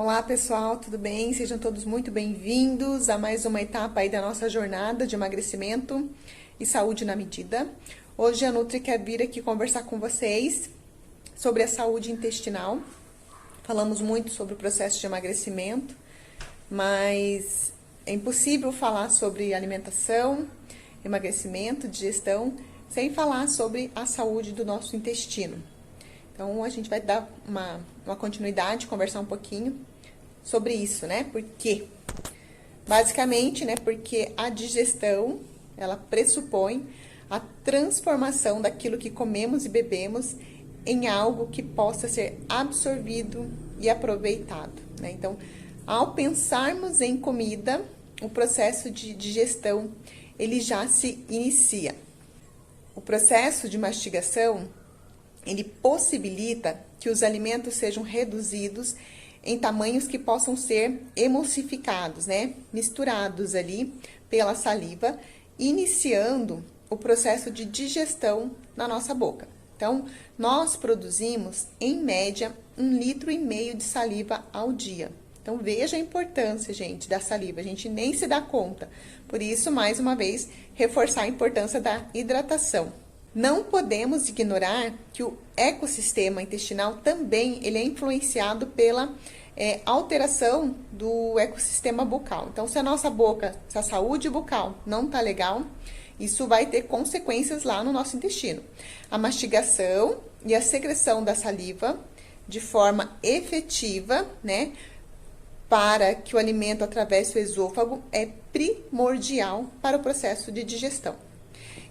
Olá pessoal, tudo bem? Sejam todos muito bem-vindos a mais uma etapa aí da nossa jornada de emagrecimento e saúde na medida. Hoje a Nutri quer vir aqui conversar com vocês sobre a saúde intestinal. Falamos muito sobre o processo de emagrecimento, mas é impossível falar sobre alimentação, emagrecimento, digestão, sem falar sobre a saúde do nosso intestino. Então, a gente vai dar uma continuidade, conversar um pouquinho sobre isso, né? Por quê? Basicamente, né? Porque a digestão, ela pressupõe a transformação daquilo que comemos e bebemos em algo que possa ser absorvido e aproveitado, né? Então, ao pensarmos em comida, o processo de digestão, ele já se inicia. O processo de mastigação, ele possibilita que os alimentos sejam reduzidos em tamanhos que possam ser emulsificados, né? Misturados ali pela saliva, iniciando o processo de digestão na nossa boca. Então, nós produzimos, em média, 1,5 litro de saliva ao dia. Então, veja a importância, gente, da saliva. A gente nem se dá conta. Por isso, mais uma vez, reforçar a importância da hidratação. Não podemos ignorar que o ecossistema intestinal também ele é influenciado pela alteração do ecossistema bucal. Então, se a nossa boca, se a saúde bucal não tá legal, isso vai ter consequências lá no nosso intestino. A mastigação e a secreção da saliva de forma efetiva, né, para que o alimento atravesse o esôfago é primordial para o processo de digestão.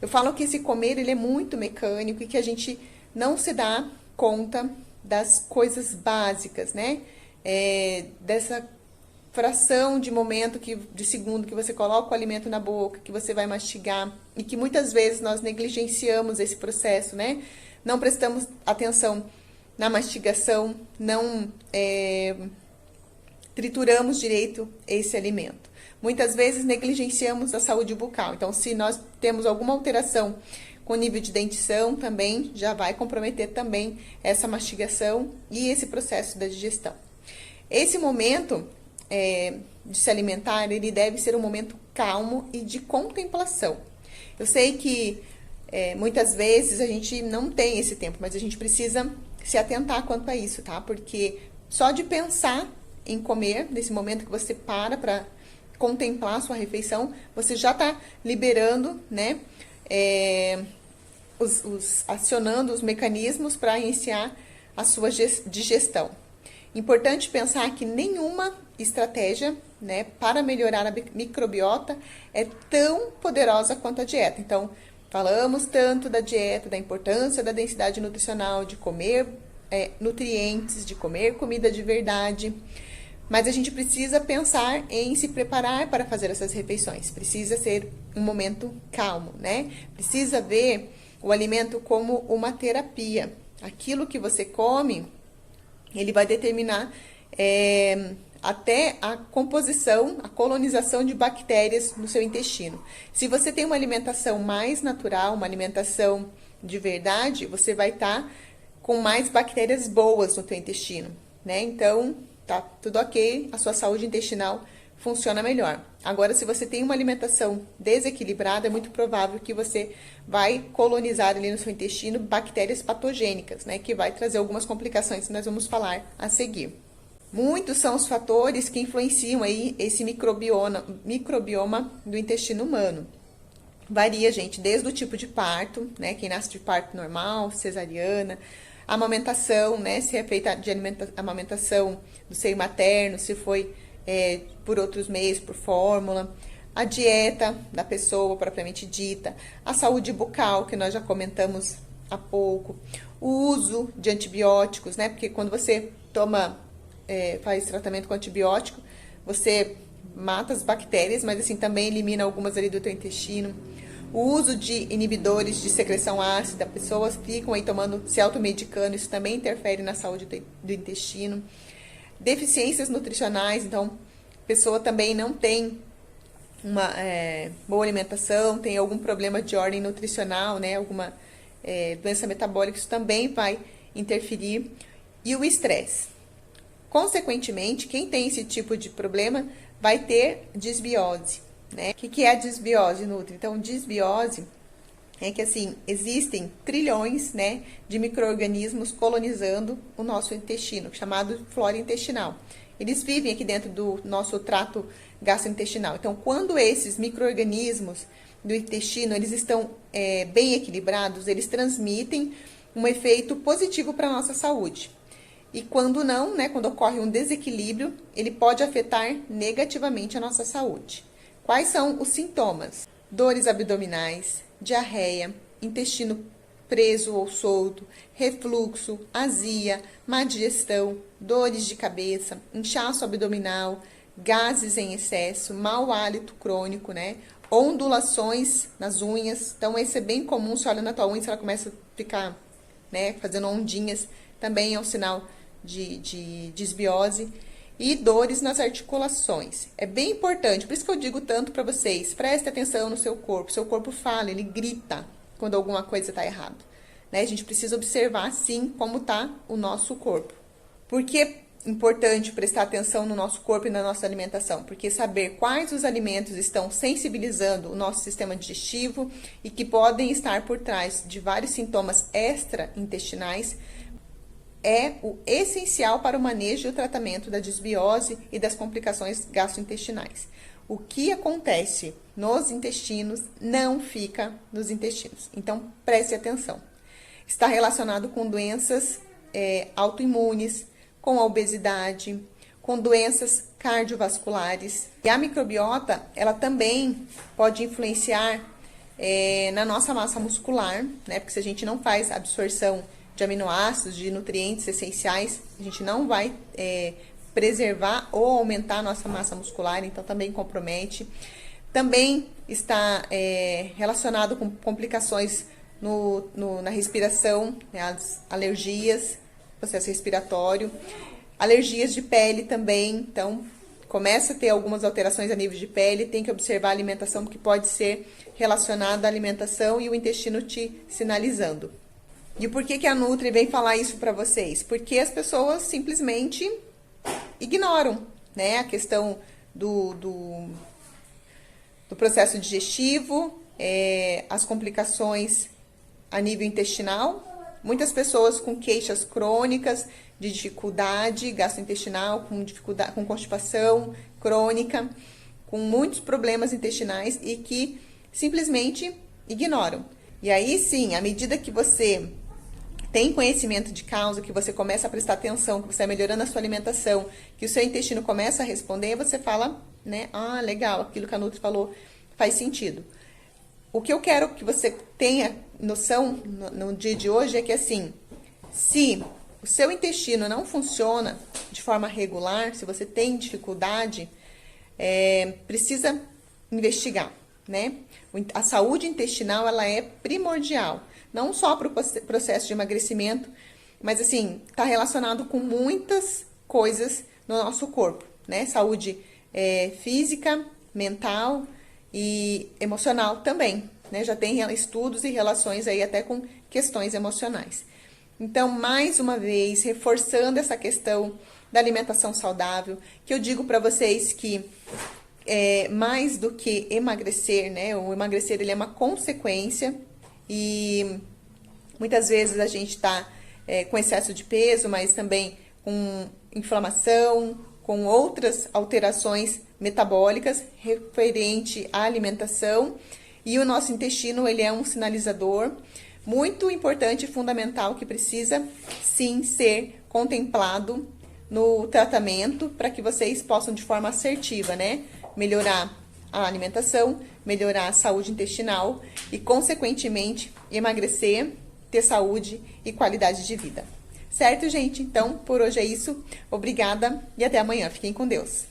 Eu falo que esse comer, ele é muito mecânico e que a gente não se dá conta das coisas básicas, né? Dessa fração de momento, de segundo que você coloca o alimento na boca, que você vai mastigar e que muitas vezes nós negligenciamos esse processo, né? Não prestamos atenção na mastigação, não trituramos direito esse alimento. Muitas vezes negligenciamos a saúde bucal. Então, se nós temos alguma alteração com nível de dentição, também já vai comprometer também essa mastigação e esse processo da digestão. Esse momento de se alimentar, ele deve ser um momento calmo e de contemplação. Eu sei que muitas vezes a gente não tem esse tempo, mas a gente precisa se atentar quanto a isso, tá? Porque só de pensar em comer, nesse momento que você para contemplar a sua refeição, você já está liberando, né, acionando os mecanismos para iniciar a sua digestão. Importante pensar que nenhuma estratégia, né, para melhorar a microbiota é tão poderosa quanto a dieta. Então, falamos tanto da dieta, da importância da densidade nutricional, de comer nutrientes, de comer comida de verdade. Mas a gente precisa pensar em se preparar para fazer essas refeições. Precisa ser um momento calmo, né? Precisa ver o alimento como uma terapia. Aquilo que você come, ele vai determinar até a composição, a colonização de bactérias no seu intestino. Se você tem uma alimentação mais natural, uma alimentação de verdade, você vai estar com mais bactérias boas no teu intestino, né? Então, tá tudo ok, a sua saúde intestinal funciona melhor. Agora, se você tem uma alimentação desequilibrada, é muito provável que você vai colonizar ali no seu intestino bactérias patogênicas, né? Que vai trazer algumas complicações que nós vamos falar a seguir. Muitos são os fatores que influenciam aí esse microbioma do intestino humano. Varia, gente, desde o tipo de parto, né? Quem nasce de parto normal, cesariana, a amamentação, né? Se é feita de amamentação do seio materno, se foi por outros meios, por fórmula, a dieta da pessoa propriamente dita, a saúde bucal, que nós já comentamos há pouco, o uso de antibióticos, né? Porque quando você faz tratamento com antibiótico, você mata as bactérias, mas assim também elimina algumas ali do teu intestino. O uso de inibidores de secreção ácida, pessoas ficam aí se automedicando, isso também interfere na saúde do intestino. Deficiências nutricionais, então, a pessoa também não tem uma boa alimentação, tem algum problema de ordem nutricional, né, alguma doença metabólica, isso também vai interferir. E o estresse. Consequentemente, quem tem esse tipo de problema vai ter disbiose, né? O que é a disbiose, Nutri? Então, disbiose é que, assim, existem trilhões, né, de micro-organismos colonizando o nosso intestino, chamado flora intestinal. Eles vivem aqui dentro do nosso trato gastrointestinal. Então, quando esses micro-organismos do intestino, eles estão bem equilibrados, eles transmitem um efeito positivo para a nossa saúde. E quando não, né, quando ocorre um desequilíbrio, ele pode afetar negativamente a nossa saúde. Quais são os sintomas? Dores abdominais, diarreia, intestino preso ou solto, refluxo, azia, má digestão, dores de cabeça, inchaço abdominal, gases em excesso, mau hálito crônico, né? Ondulações nas unhas. Então, esse é bem comum. Você olha na tua unha, se ela começa a ficar, né, fazendo ondinhas, também é um sinal de disbiose. E dores nas articulações. É bem importante, por isso que eu digo tanto para vocês, preste atenção no seu corpo. Seu corpo fala, ele grita quando alguma coisa está errada, né? A gente precisa observar, sim, como está o nosso corpo. Por que é importante prestar atenção no nosso corpo e na nossa alimentação? Porque saber quais os alimentos estão sensibilizando o nosso sistema digestivo e que podem estar por trás de vários sintomas extra-intestinais é o essencial para o manejo e o tratamento da disbiose e das complicações gastrointestinais. O que acontece nos intestinos não fica nos intestinos. Então, preste atenção. Está relacionado com doenças autoimunes, com a obesidade, com doenças cardiovasculares. E a microbiota, ela também pode influenciar na nossa massa muscular, né? Porque se a gente não faz absorção de aminoácidos, de nutrientes essenciais, a gente não vai preservar ou aumentar a nossa massa muscular, então também compromete. Também está relacionado com complicações na respiração, né, as alergias, processo respiratório, alergias de pele também. Então, começa a ter algumas alterações a nível de pele, tem que observar a alimentação, porque pode ser relacionada à alimentação e o intestino te sinalizando. E por que a Nutri vem falar isso para vocês? Porque as pessoas simplesmente ignoram, né, a questão do processo digestivo, as complicações a nível intestinal. Muitas pessoas com queixas crônicas de dificuldade gastrointestinal, com constipação crônica, com muitos problemas intestinais e que simplesmente ignoram. E aí sim, à medida que você tem conhecimento de causa, que você começa a prestar atenção, que você vai melhorando a sua alimentação, que o seu intestino começa a responder, você fala, né, ah, legal, aquilo que a Nutri falou faz sentido. O que eu quero que você tenha noção no dia de hoje é que, assim, se o seu intestino não funciona de forma regular, se você tem dificuldade, precisa investigar, né? A saúde intestinal, ela é primordial, não só para o processo de emagrecimento, mas, assim, está relacionado com muitas coisas no nosso corpo, né? Saúde física, mental e emocional também, né? Já tem estudos e relações aí até com questões emocionais. Então, mais uma vez, reforçando essa questão da alimentação saudável, que eu digo para vocês que mais do que emagrecer, né? O emagrecer, ele é uma consequência e muitas vezes a gente está com excesso de peso, mas também com inflamação, com outras alterações metabólicas referente à alimentação. E o nosso intestino, ele é um sinalizador muito importante e fundamental que precisa, sim, ser contemplado no tratamento para que vocês possam, de forma assertiva, né, melhorar a alimentação, melhorar a saúde intestinal e, consequentemente, emagrecer, ter saúde e qualidade de vida. Certo, gente? Então, por hoje é isso. Obrigada e até amanhã. Fiquem com Deus.